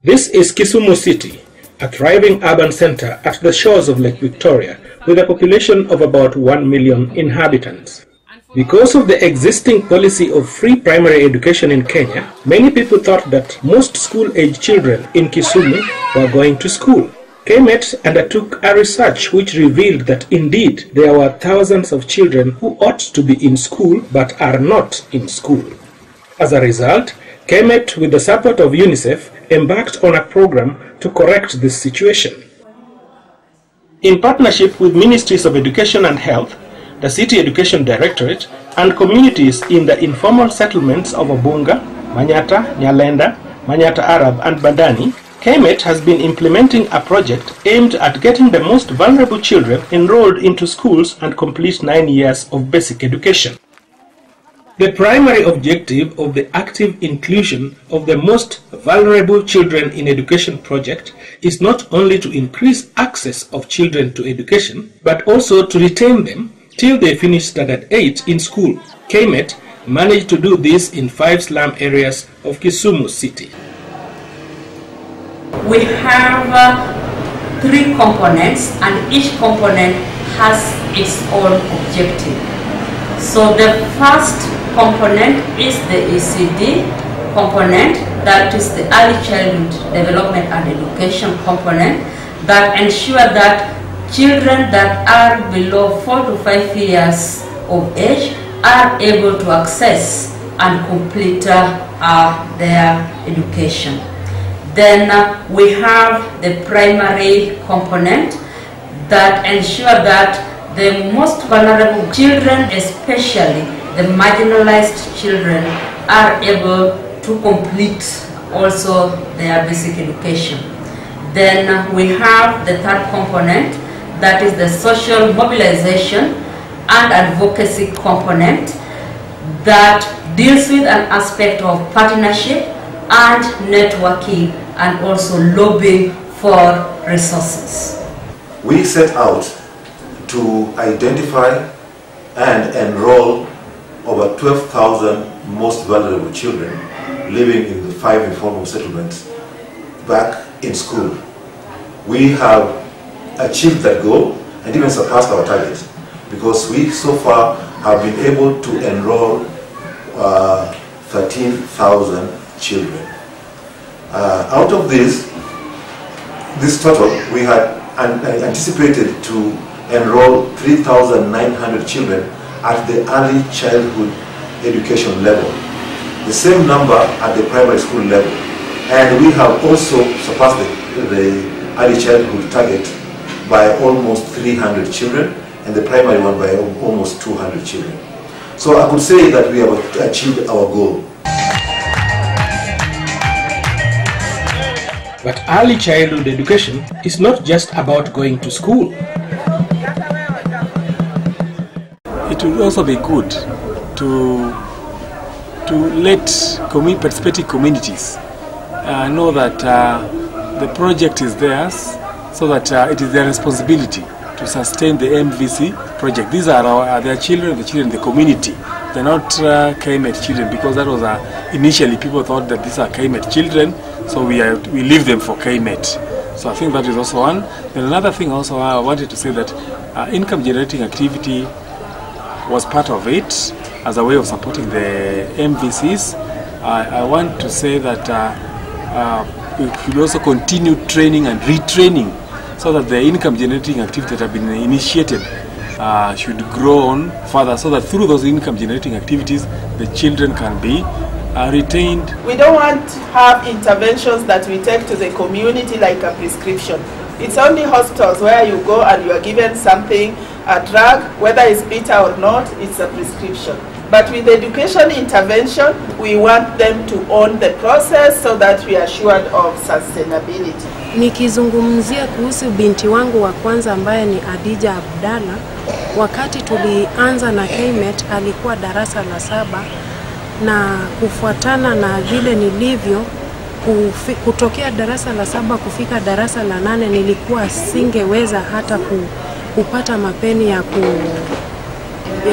This is Kisumu City, a thriving urban center at the shores of Lake Victoria with a population of about 1 million inhabitants. Because of the existing policy of free primary education in Kenya, many people thought that most school-age children in Kisumu were going to school. KMET undertook a research which revealed that indeed there were thousands of children who ought to be in school but are not in school. As a result, KMET, with the support of UNICEF, embarked on a program to correct this situation. In partnership with Ministries of Education and Health, the City Education Directorate, and communities in the informal settlements of Obunga, Manyata, Nyalenda, Manyata Arab, and Bandani, KMET has been implementing a project aimed at getting the most vulnerable children enrolled into schools and complete 9 years of basic education. The primary objective of the active inclusion of the most vulnerable children in education project is not only to increase access of children to education, but also to retain them till they finish standard 8 in school. KMET managed to do this in 5 slum areas of Kisumu City. We have 3 components, and each component has its own objective. So the first component is the ECD component, that is the early childhood development and education component, that ensure that children that are below 4 to 5 years of age are able to access and complete their education. Then we have the primary component that ensure that the most vulnerable children, especially the marginalized children, are able to complete also their basic education. Then we have the third component, that is the social mobilization and advocacy component, that deals with an aspect of partnership and networking and also lobbying for resources. We set out to identify and enroll over 12,000 most vulnerable children living in the 5 informal settlements back in school. We have achieved that goal and even surpassed our target, because we so far have been able to enroll 13,000 children. Out of this total, we had anticipated to enroll 3,900 children at the early childhood education level, the same number at the primary school level, and we have also surpassed the early childhood target by almost 300 children, and the primary one by almost 200 children. So I could say that we have achieved our goal. But early childhood education is not just about going to school. It would also be good to let participating communities know that the project is theirs, so that it is their responsibility to sustain the MVC project. These are their children, the children in the community. They're not KMET children, because that was initially people thought that these are KMET children, so we leave them for KMET. So I think that is also one. Then another thing also I wanted to say that income generating activity was part of it as a way of supporting the MVCs. I want to say that we should also continue training and retraining, so that the income generating activities that have been initiated should grow on further, so that through those income generating activities the children can be retained. We don't want to have interventions that we take to the community like a prescription. It's only hospitals where you go and you are given something, a drug, whether it's bitter or not, it's a prescription. But with education intervention, we want them to own the process so that we are assured of sustainability. Nikizungumzia kuhusu binti wangu wa kwanza ambaye ni Adija Abdalla, wakati tulianza na KMET alikuwa darasa la 7, na kufuatana na vile nilivyo kutokea darasa la 7 kufika darasa la 8 nilikuwa singeweza hata kupata mapeni ya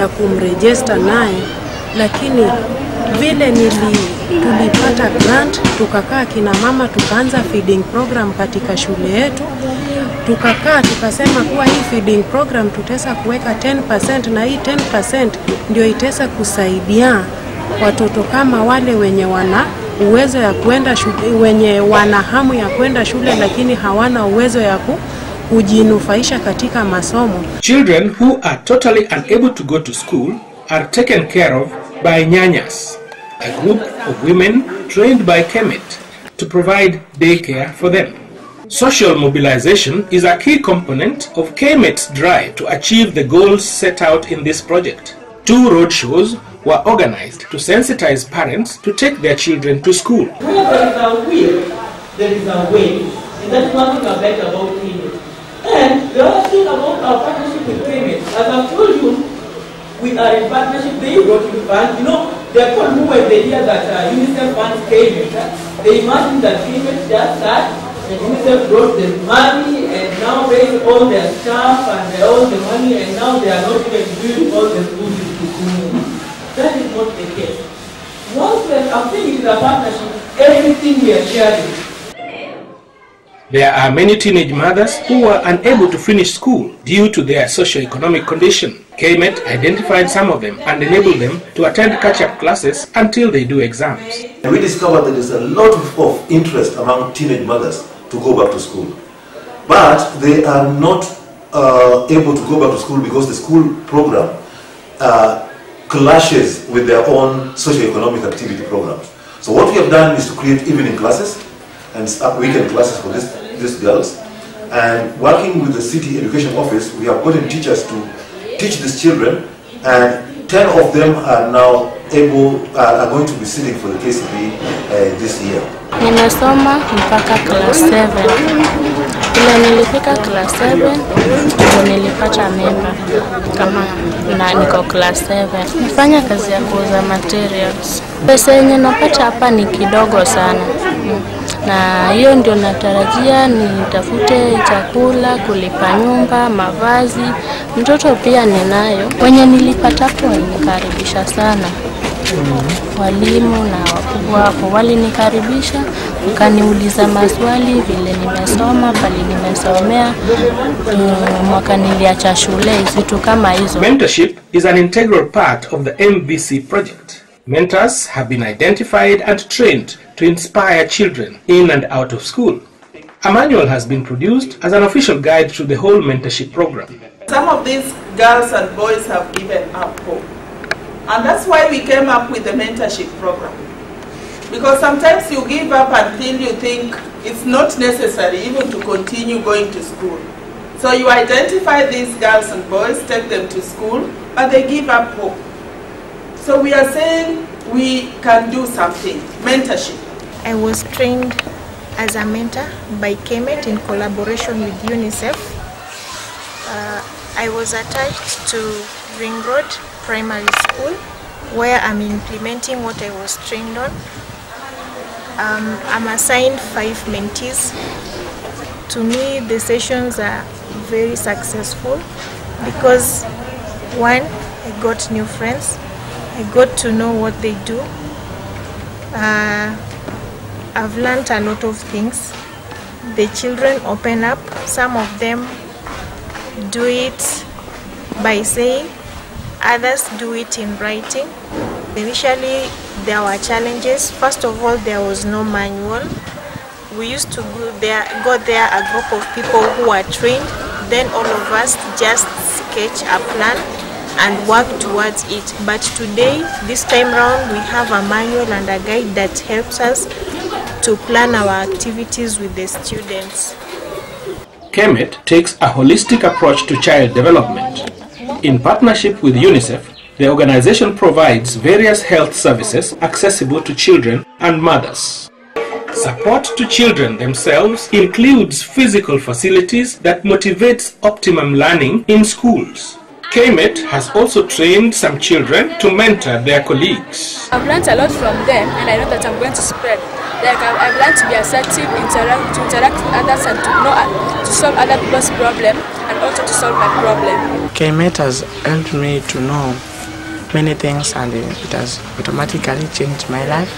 kumregister naye, lakini vile tulipata grant, tukakaa kina mama, tukaanza feeding program katika shule yetu. Tukakaa tukasema kuwa hii feeding program tutaweza kuweka 10%, na hii 10% ndio itaweza kusaidia watoto kama wale wenye wana uwezo ya kwenda shule, wenye wana hamu ya kwenda shule lakini hawana uwezo ya kujinufaisha katika masomo. Children who are totally unable to go to school are taken care of by nyanyas, a group of women trained by Kemet to provide daycare for them. Social mobilization is a key component of Kemet's drive to achieve the goals set out in this project. 2 road shows were organized to sensitize parents to take their children to school. Where there is a will, there is a way. And that's one thing I like about Kemet. And the other thing about our partnership with Kemet, as I've told you, we are in partnership. They wrote you funds. You know, there are people who were the idea that UNICEF funds Kemet. They imagine that Kemet does that, and UNICEF brought the money and now raised all their staff and all the money, and now they are not even doing all the schools in the community. That is not the case. Once we are saying it is a partnership, everything we are sharing. There are many teenage mothers who were unable to finish school due to their socio-economic condition. Kemet identified some of them and enabled them to attend catch-up classes until they do exams. We discovered that there's a lot of interest among teenage mothers to go back to school. But they are not able to go back to school because the school program clashes with their own socio-economic activity programs. So what we have done is to create evening classes and weekend classes for these girls. And working with the city education office, we have gotten teachers to teach these children, and 10 of them are now are going to be sitting for the KCPE this year. Nimesoma mpaka class 7. Ile nilifika class 7 ndio nilipata mimba kama na niko class 7. Nafanya kazi ya kuuza materials. Pesa yenye napata hapa ni kidogo sana. Na hiyo ndio natarajia nitafute chakula, kulipa nyumba, mavazi. Mtoto pia ninayo. Wenye nilipata hapo walinikaribisha sana. Walimu na wakubwa hapo walinikaribisha, wakaniuliza maswali vile nimesoma, bali nimesomea, mwaka niliacha shule, vitu kama hizo. Mentorship is an integral part of the MVC project. Mentors have been identified and trained to inspire children in and out of school. A manual has been produced as an official guide to the whole mentorship program. Some of these girls and boys have given up hope. And that's why we came up with the mentorship program. Because sometimes you give up until you think it's not necessary even to continue going to school. So you identify these girls and boys, take them to school, but they give up hope. So we are saying we can do something, mentorship. I was trained as a mentor by Kemet in collaboration with UNICEF. I was attached to Ring Road Primary School, where I'm implementing what I was trained on. I'm assigned 5 mentees. To me, the sessions are very successful because 1, I got new friends. I got to know what they do. I've learned a lot of things. The children open up. Some of them do it by saying, others do it in writing. Initially, there were challenges. First of all, there was no manual. We used to go there, a group of people who are trained. Then all of us just sketch a plan and work towards it. But today, this time round, we have a manual and a guide that helps us to plan our activities with the students. Kemet takes a holistic approach to child development. In partnership with UNICEF, the organization provides various health services accessible to children and mothers. Support to children themselves includes physical facilities that motivates optimum learning in schools. Kemet has also trained some children to mentor their colleagues. I've learned a lot from them, and I know that I'm going to spread. Like I've learned to be assertive, to interact with others, and to solve other people's problem, and also to solve my problem. Kemet has helped me to know many things, and it has automatically changed my life.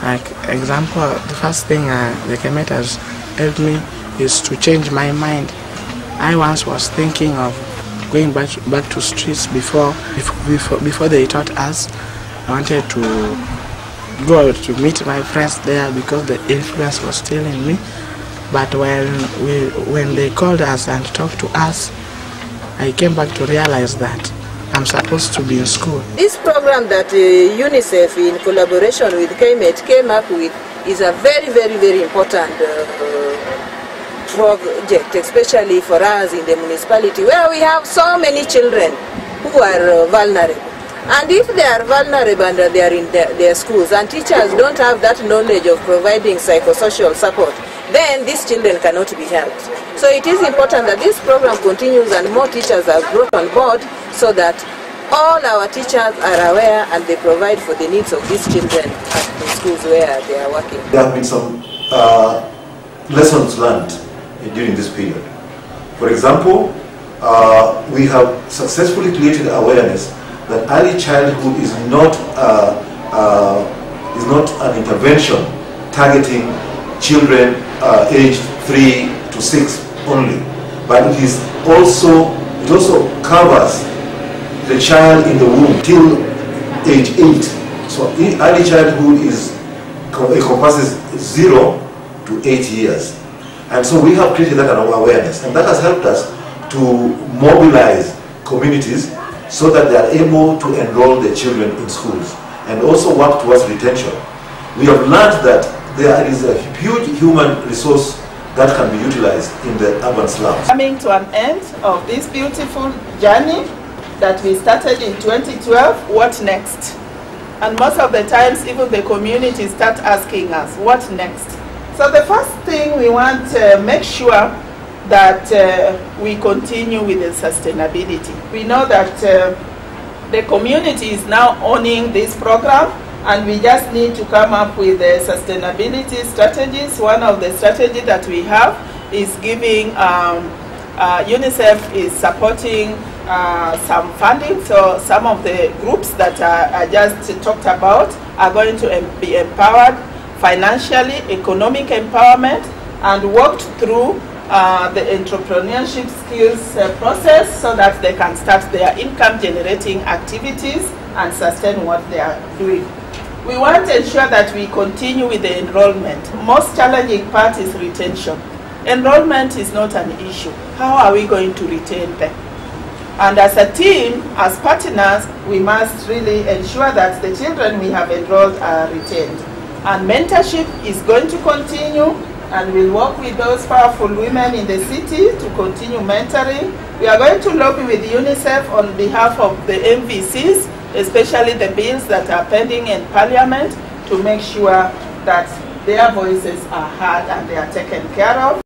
Like example, the first thing the KMET has helped me is to change my mind. I once was thinking of going back to streets before they taught us. I wanted to go to meet my friends there because the influence was still in me. But when they called us and talked to us, I came back to realize that I'm supposed to be in school. This program that UNICEF in collaboration with KMET came up with is a very, very, very important project, especially for us in the municipality where we have so many children who are vulnerable. And if they are vulnerable and they are in their schools and teachers don't have that knowledge of providing psychosocial support, then these children cannot be helped. So it is important that this program continues and more teachers are brought on board so that all our teachers are aware and they provide for the needs of these children at the schools where they are working. There have been some lessons learned during this period. For example, we have successfully created awareness that early childhood is not an intervention targeting children aged 3 to 6 only, but it also covers the child in the womb till age 8. So early childhood encompasses 0 to 8 years. And so we have created that awareness, and that has helped us to mobilize communities so that they are able to enroll their children in schools and also work towards retention. We have learned that there is a huge human resource that can be utilized in the urban slums. Coming to an end of this beautiful journey that we started in 2012, what next? And most of the times even the community start asking us, what next? So the first thing we want to make sure that we continue with the sustainability. We know that the community is now owning this program, and we just need to come up with the sustainability strategies. One of the strategies that we have is giving, UNICEF is supporting some funding, so some of the groups that I just talked about are going to be empowered financially, economic empowerment, and worked through the entrepreneurship skills process so that they can start their income generating activities and sustain what they are doing. We want to ensure that we continue with the enrollment. Most challenging part is retention. Enrollment is not an issue. How are we going to retain them? And as a team, as partners, we must really ensure that the children we have enrolled are retained. And mentorship is going to continue, and we'll work with those powerful women in the city to continue mentoring. We are going to lobby with UNICEF on behalf of the MVCs, especially the bills that are pending in Parliament, to make sure that their voices are heard and they are taken care of.